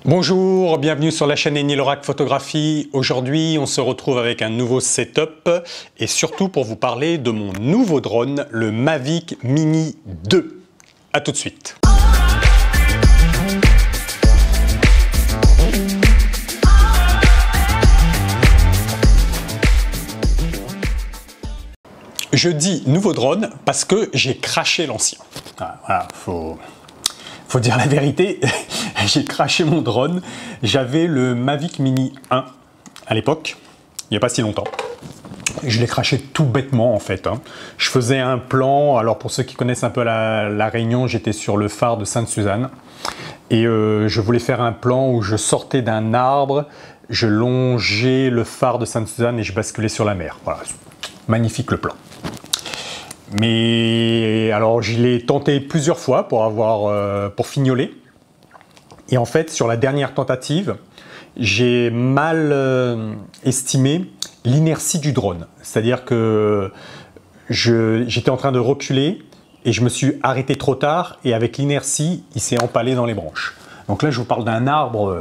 Bonjour, bienvenue sur la chaîne Enil Photographie. Aujourd'hui, on se retrouve avec un nouveau setup et surtout pour vous parler de mon nouveau drone, le Mavic Mini 2. A tout de suite. Je dis nouveau drone parce que j'ai craché l'ancien. Voilà, faut dire la vérité, j'ai craché mon drone. J'avais le Mavic Mini 1 à l'époque, il n'y a pas si longtemps. Je l'ai craché tout bêtement en fait. Je faisais un plan, alors pour ceux qui connaissent un peu la Réunion, j'étais sur le phare de Sainte-Suzanne. Et je voulais faire un plan où je sortais d'un arbre, je longeais le phare de Sainte-Suzanne et je basculais sur la mer. Voilà, magnifique le plan. Mais alors je l'ai tenté plusieurs fois pour fignoler. Et en fait, sur la dernière tentative, j'ai mal estimé l'inertie du drone. C'est-à-dire que j'étais en train de reculer et je me suis arrêté trop tard et avec l'inertie, il s'est empalé dans les branches. Donc là, je vous parle d'un arbre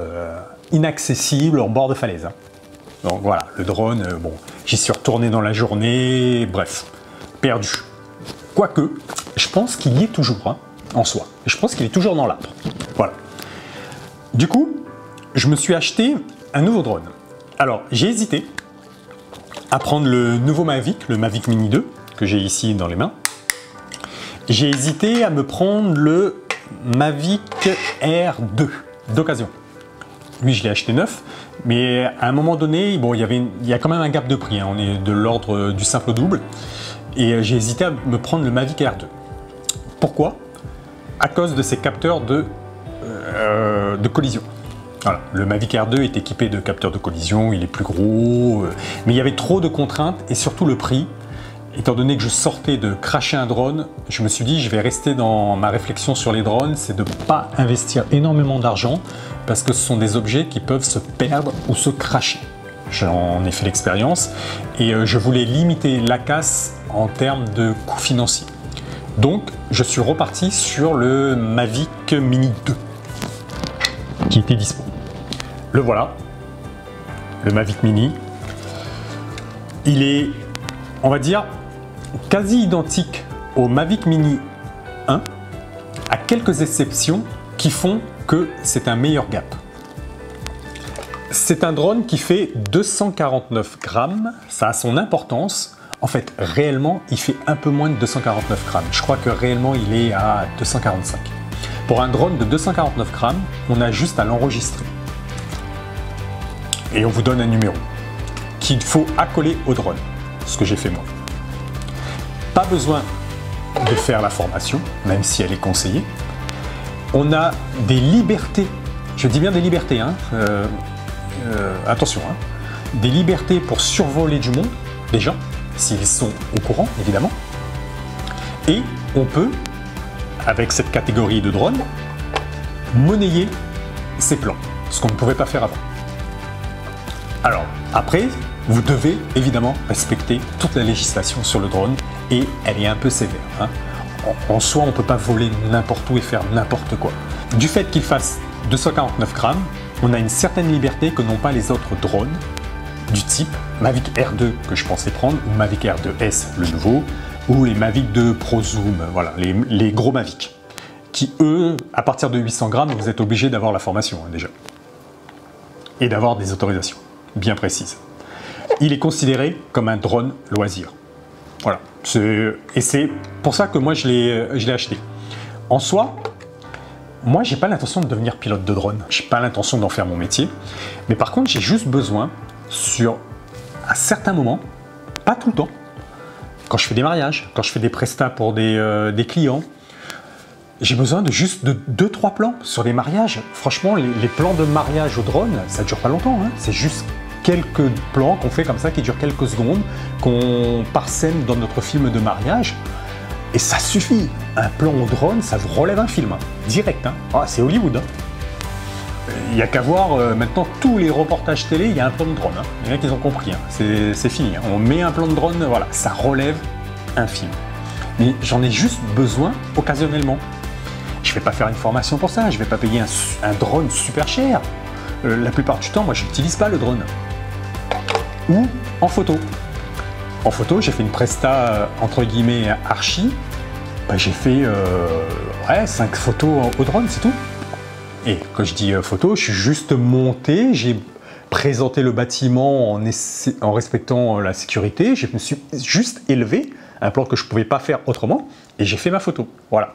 inaccessible en bord de falaise. Donc voilà, le drone, bon, j'y suis retourné dans la journée, bref, perdu. Quoique, je pense qu'il y est toujours, en soi. Je pense qu'il est toujours dans l'arbre. Voilà. Du coup, je me suis acheté un nouveau drone. Alors, j'ai hésité à prendre le nouveau Mavic, le Mavic Mini 2, que j'ai ici dans les mains. J'ai hésité à me prendre le Mavic Air 2 d'occasion. Lui, je l'ai acheté neuf, mais à un moment donné, bon, il y a quand même un gap de prix. On est de l'ordre du simple au double. Et j'ai hésité à me prendre le Mavic Air 2. Pourquoi? À cause de ces capteurs de collision. Voilà. Le Mavic Air 2 est équipé de capteurs de collision, il est plus gros, mais il y avait trop de contraintes et surtout le prix. Étant donné que je sortais de cracher un drone, je me suis dit je vais rester dans ma réflexion sur les drones, c'est de ne pas investir énormément d'argent parce que ce sont des objets qui peuvent se perdre ou se cracher. J'en ai fait l'expérience et je voulais limiter la casse en termes de coûts financiers. Donc, je suis reparti sur le Mavic Mini 2 qui était dispo. Le voilà, le Mavic Mini. Il est, on va dire, quasi identique au Mavic Mini 1, à quelques exceptions qui font que c'est un meilleur gap. C'est un drone qui fait 249 grammes, ça a son importance. En fait, réellement, il fait un peu moins de 249 grammes. Je crois que réellement, il est à 245. Pour un drone de 249 grammes, on a juste à l'enregistrer. Et on vous donne un numéro qu'il faut accoler au drone, ce que j'ai fait moi. Pas besoin de faire la formation, même si elle est conseillée. On a des libertés, je dis bien des libertés, attention, des libertés pour survoler du monde, déjà, s'ils sont au courant, évidemment. Et on peut, avec cette catégorie de drones, monnayer ses plans, ce qu'on ne pouvait pas faire avant. Alors, après, vous devez évidemment respecter toute la législation sur le drone, et elle est un peu sévère. En soi, on ne peut pas voler n'importe où et faire n'importe quoi. Du fait qu'il fasse 249 grammes, on a une certaine liberté que n'ont pas les autres drones du type Mavic Air 2 que je pensais prendre, ou Mavic Air 2S, le nouveau, ou les Mavic 2 Pro Zoom, voilà, les gros Mavic, qui eux, à partir de 800 grammes, vous êtes obligé d'avoir la formation déjà, et d'avoir des autorisations bien précises. Il est considéré comme un drone loisir. Voilà, et c'est pour ça que moi je l'ai acheté. En soi, moi j'ai pas l'intention de devenir pilote de drone, j'ai pas l'intention d'en faire mon métier, mais par contre j'ai juste besoin à certains moments, pas tout le temps, quand je fais des mariages, quand je fais des prestats pour des clients, j'ai besoin de juste de 2-3 plans sur des mariages. Franchement, les plans de mariage au drone, ça dure pas longtemps, c'est juste quelques plans qu'on fait comme ça, qui durent quelques secondes, qu'on parsème dans notre film de mariage, et ça suffit. Un plan au drone, ça vous relève un film, direct. C'est Hollywood. Il n'y a qu'à voir maintenant tous les reportages télé, il y a un plan de drone. Il y en a qui ont compris, c'est fini. On met un plan de drone, voilà, ça relève un film. Mais j'en ai juste besoin occasionnellement. Je vais pas faire une formation pour ça, je vais pas payer un drone super cher. La plupart du temps, moi, je n'utilise pas le drone. Ou en photo. En photo, j'ai fait une presta, entre guillemets, archi. Bah, j'ai fait 5 photos au drone, c'est tout. Et quand je dis photo, je suis juste monté, j'ai présenté le bâtiment en respectant la sécurité, je me suis juste élevé, un plan que je ne pouvais pas faire autrement, et j'ai fait ma photo. Voilà.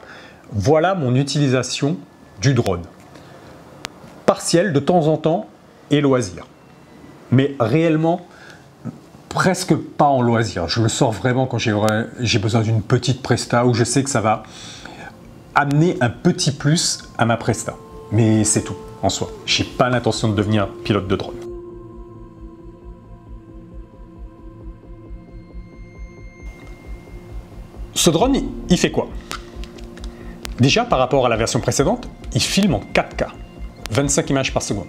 Voilà mon utilisation du drone. Partiel de temps en temps et loisir. Mais réellement, presque pas en loisir. Je le sors vraiment quand j'ai besoin d'une petite presta où je sais que ça va amener un petit plus à ma presta. Mais c'est tout en soi. Je n'ai pas l'intention de devenir pilote de drone. Ce drone, il fait quoi? Déjà, par rapport à la version précédente, il filme en 4K, 25 images par seconde.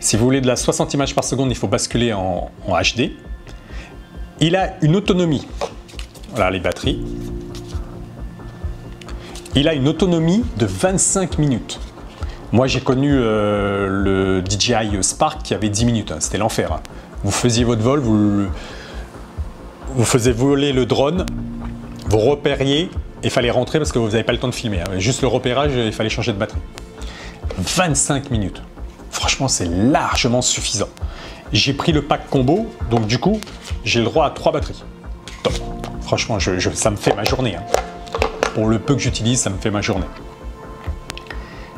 Si vous voulez de la 60 images par seconde, il faut basculer en HD. Il a une autonomie. Voilà les batteries. Il a une autonomie de 25 minutes. Moi, j'ai connu le DJI Spark qui avait 10 minutes. Hein. C'était l'enfer. Hein. Vous faisiez votre vol, vous faisiez voler le drone, vous repériez, il fallait rentrer parce que vous n'avez pas le temps de filmer. Hein. Juste le repérage, il fallait changer de batterie. 25 minutes. Franchement, c'est largement suffisant. J'ai pris le pack combo, donc du coup, j'ai le droit à 3 batteries. Top. Franchement, ça me fait ma journée. Hein. Pour le peu que j'utilise, ça me fait ma journée.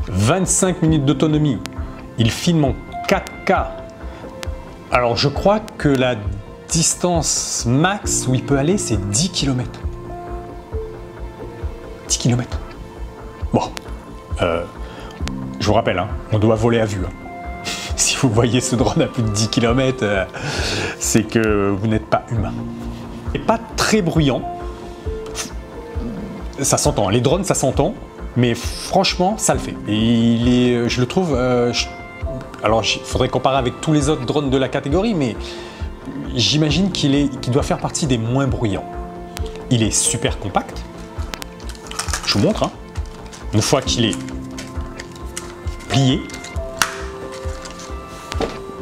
25 minutes d'autonomie. Il filme en 4K. Alors, je crois que la distance max où il peut aller, c'est 10 km. 10 km. Bon. Je vous rappelle, hein, on doit voler à vue. Hein. Si vous voyez ce drone à plus de 10 km, c'est que vous n'êtes pas humain. Il n'est pas très bruyant. Ça s'entend. Les drones, ça s'entend. Mais franchement, ça le fait. Et je le trouve... alors, il faudrait comparer avec tous les autres drones de la catégorie, mais j'imagine qu'il doit faire partie des moins bruyants. Il est super compact. Je vous montre. Hein. Une fois qu'il est plié,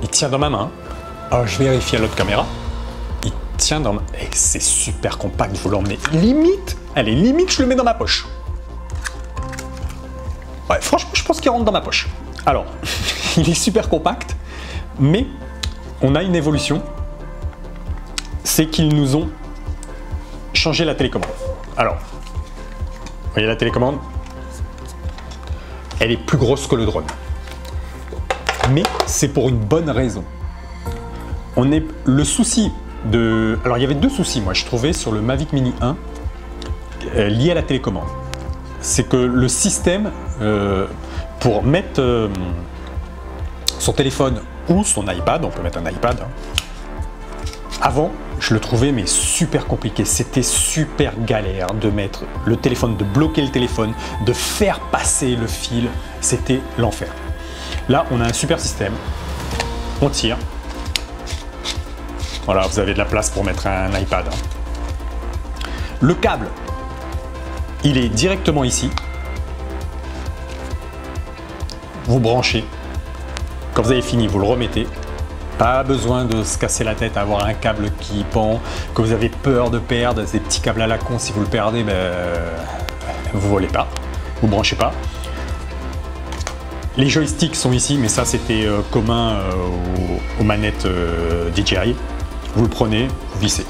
il tient dans ma main. Alors, je vérifie à l'autre caméra. Il tient dans ma... Et c'est super compact. Vous l'emmenez limite. Allez, limite, je le mets dans ma poche. Ouais, franchement, je pense qu'il rentre dans ma poche. Alors, il est super compact, mais on a une évolution. C'est qu'ils nous ont changé la télécommande. Alors, vous voyez la télécommande? Elle est plus grosse que le drone. Mais c'est pour une bonne raison. Le souci de... Alors, il y avait 2 soucis, moi, je trouvais, sur le Mavic Mini 1, liés à la télécommande. C'est que le système, pour mettre son téléphone ou son iPad, on peut mettre un iPad, hein. Avant, je le trouvais mais super compliqué. C'était super galère de mettre le téléphone, de bloquer le téléphone, de faire passer le fil. C'était l'enfer. Là, on a un super système. On tire. Voilà, vous avez de la place pour mettre un iPad. Hein. Le câble, il est directement ici. Vous branchez. Quand vous avez fini, vous le remettez. Pas besoin de se casser la tête à avoir un câble qui pend, que vous avez peur de perdre. Ces petits câbles à la con, si vous le perdez, vous volez pas, vous branchez pas. Les joysticks sont ici, mais ça c'était commun aux manettes DJI. Vous le prenez, vous vissez.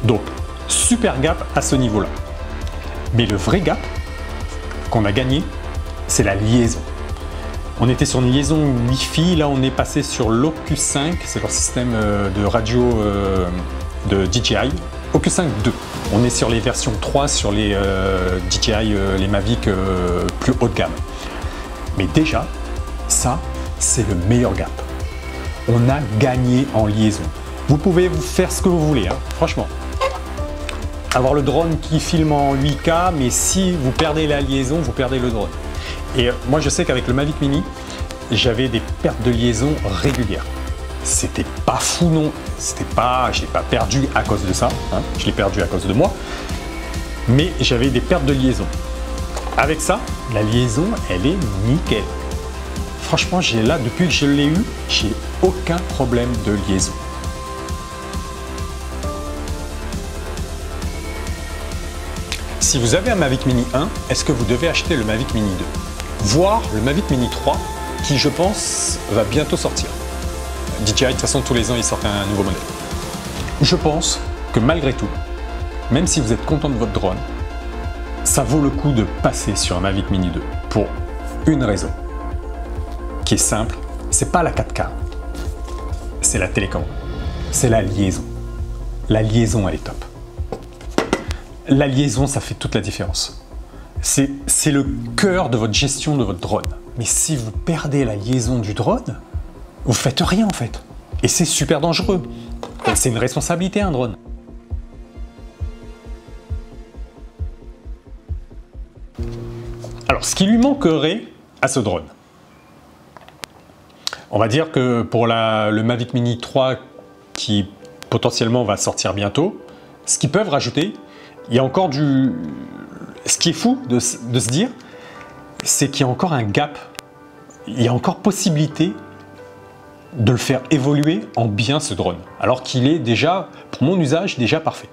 Donc, super gap à ce niveau-là. Mais le vrai gap qu'on a gagné, c'est la liaison. On était sur une liaison Wi-Fi, là on est passé sur l'Oculus 5, c'est leur système de radio de DJI. Oculus 5 2. On est sur les versions 3 sur les DJI, les Mavic plus haut de gamme. Mais déjà, ça, c'est le meilleur gap. On a gagné en liaison. Vous pouvez vous faire ce que vous voulez, hein, franchement. Avoir le drone qui filme en 8K, mais si vous perdez la liaison, vous perdez le drone. Et moi, je sais qu'avec le Mavic Mini, j'avais des pertes de liaison régulières. c'était pas fou non, je l'ai pas perdu à cause de ça, hein. Je l'ai perdu à cause de moi, mais j'avais des pertes de liaison. Avec ça, la liaison, elle est nickel. Franchement, là, depuis que je l'ai eu, j'ai aucun problème de liaison. Si vous avez un Mavic Mini 1, est-ce que vous devez acheter le Mavic Mini 2? Voire le Mavic Mini 3, qui je pense va bientôt sortir. DJI, de toute façon, tous les ans, ils sortent un nouveau modèle. Je pense que malgré tout, même si vous êtes content de votre drone, ça vaut le coup de passer sur un Mavic Mini 2 pour une raison qui est simple, c'est pas la 4K, c'est la télécommande, c'est la liaison. La liaison, elle est top. La liaison, ça fait toute la différence. C'est le cœur de votre gestion de votre drone. Mais si vous perdez la liaison du drone, vous faites rien en fait. Et c'est super dangereux. C'est une responsabilité, un drone. Alors, ce qui lui manquerait à ce drone, on va dire que pour le Mavic Mini 3 qui potentiellement va sortir bientôt, ce qu'ils peuvent rajouter, il y a encore ce qui est fou de se dire, c'est qu'il y a encore un gap, il y a encore possibilité de le faire évoluer en bien ce drone, alors qu'il est déjà, pour mon usage, déjà parfait.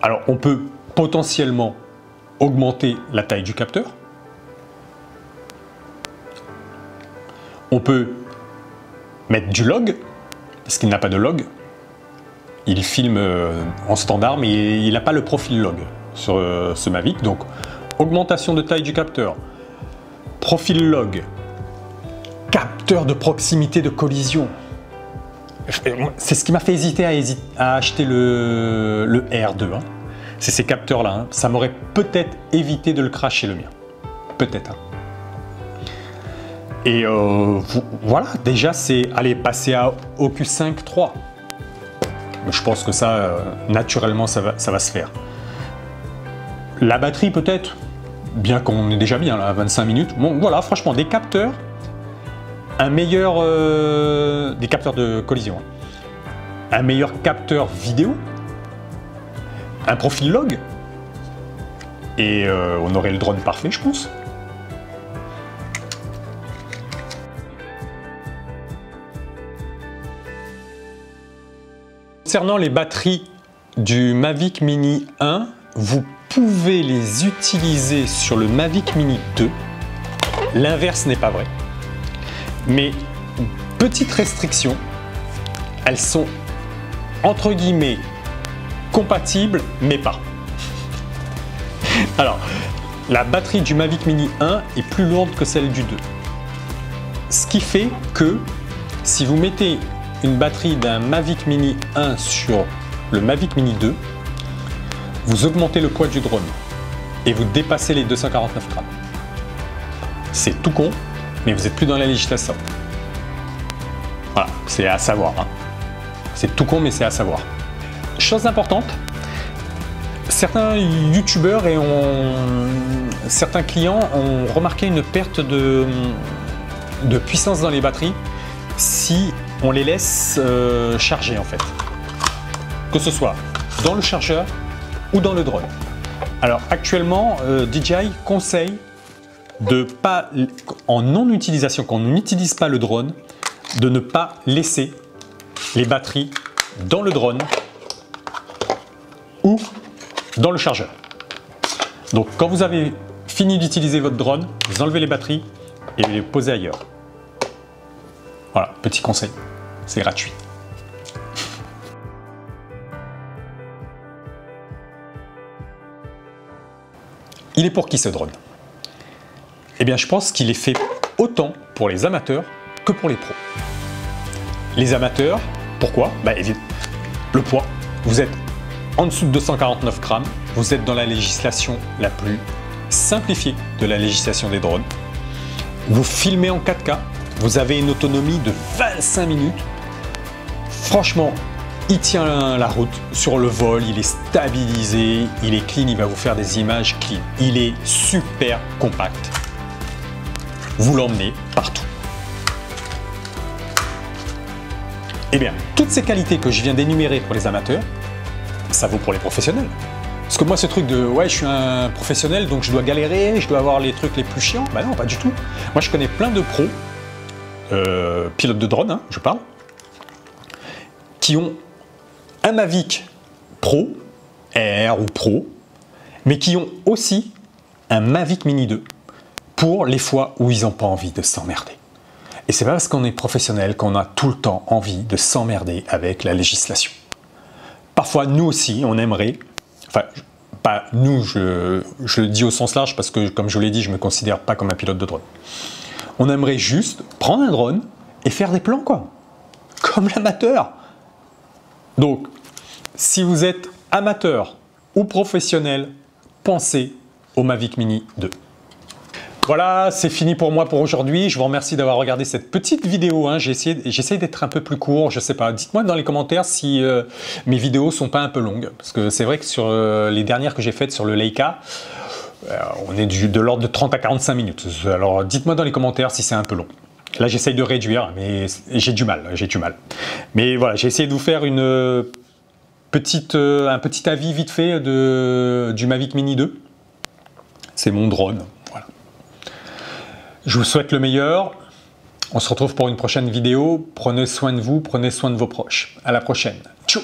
Alors on peut potentiellement augmenter la taille du capteur, on peut mettre du log, parce qu'il n'a pas de log, il filme en standard mais il n'a pas le profil log sur ce Mavic, donc augmentation de taille du capteur, profil log, capteur de proximité de collision. C'est ce qui m'a fait hésiter à acheter le R2. Hein. C'est ces capteurs-là. Hein. Ça m'aurait peut-être évité de le crasher le mien. Peut-être. Hein. Et voilà, déjà c'est aller passer à OQ5 3. Je pense que ça, naturellement, ça va se faire. La batterie peut-être, bien qu'on est déjà bien là, à 25 minutes. Bon, voilà, franchement, des capteurs, un meilleur, des capteurs de collision, un meilleur capteur vidéo, un profil log, et on aurait le drone parfait, je pense. Concernant les batteries du Mavic Mini 1, vous pouvez les utiliser sur le Mavic Mini 2. L'inverse n'est pas vrai. Mais petite restriction, elles sont entre guillemets compatibles, mais pas. Alors, la batterie du Mavic Mini 1 est plus lourde que celle du 2. Ce qui fait que si vous mettez une batterie d'un Mavic Mini 1 sur le Mavic Mini 2, vous augmentez le poids du drone et vous dépassez les 249 grammes. C'est tout con, mais vous n'êtes plus dans la législation. Voilà, c'est à savoir. Hein. C'est tout con, mais c'est à savoir. Chose importante, certains youtubeurs et certains clients ont remarqué une perte de puissance dans les batteries si on les laisse charger en fait. Que ce soit dans le chargeur ou dans le drone. Alors actuellement, DJI conseille de pas, en non-utilisation, quand on n'utilise pas le drone, de ne pas laisser les batteries dans le drone ou dans le chargeur. Donc quand vous avez fini d'utiliser votre drone, vous enlevez les batteries et les posez ailleurs. Voilà, petit conseil, c'est gratuit. Il est pour qui ce drone? Eh bien, je pense qu'il est fait autant pour les amateurs que pour les pros. Les amateurs, pourquoi? Le poids. Vous êtes en dessous de 249 grammes, vous êtes dans la législation la plus simplifiée de la législation des drones. Vous filmez en 4K, vous avez une autonomie de 25 minutes. Franchement, il tient la route sur le vol, il est stabilisé, il est clean, il va vous faire des images clean. Il est super compact. Vous l'emmenez partout. Eh bien, toutes ces qualités que je viens d'énumérer pour les amateurs, ça vaut pour les professionnels. Parce que moi, ce truc de « ouais, je suis un professionnel, donc je dois galérer, je dois avoir les trucs les plus chiants », bah non, pas du tout. Moi, je connais plein de pros, pilotes de drone, hein, je parle, qui ont un Mavic Pro, Air ou Pro, mais qui ont aussi un Mavic Mini 2 pour les fois où ils n'ont pas envie de s'emmerder. Et c'est pas parce qu'on est professionnel qu'on a tout le temps envie de s'emmerder avec la législation. Parfois, nous aussi, on aimerait, enfin, pas nous, je le dis au sens large parce que, comme je vous l'ai dit, je ne me considère pas comme un pilote de drone. On aimerait juste prendre un drone et faire des plans, quoi. Comme l'amateur. Donc, si vous êtes amateur ou professionnel, pensez au Mavic Mini 2. Voilà, c'est fini pour moi pour aujourd'hui. Je vous remercie d'avoir regardé cette petite vidéo. Hein. J'essaie d'être un peu plus court, je sais pas. Dites-moi dans les commentaires si mes vidéos sont pas un peu longues. Parce que c'est vrai que sur les dernières que j'ai faites sur le Leica, on est de l'ordre de 30 à 45 minutes. Alors dites-moi dans les commentaires si c'est un peu long. Là, j'essaye de réduire, mais j'ai du mal. Mais voilà, j'ai essayé de vous faire un petit avis vite fait du Mavic Mini 2. C'est mon drone. Voilà. Je vous souhaite le meilleur. On se retrouve pour une prochaine vidéo. Prenez soin de vous, prenez soin de vos proches. À la prochaine. Tchou!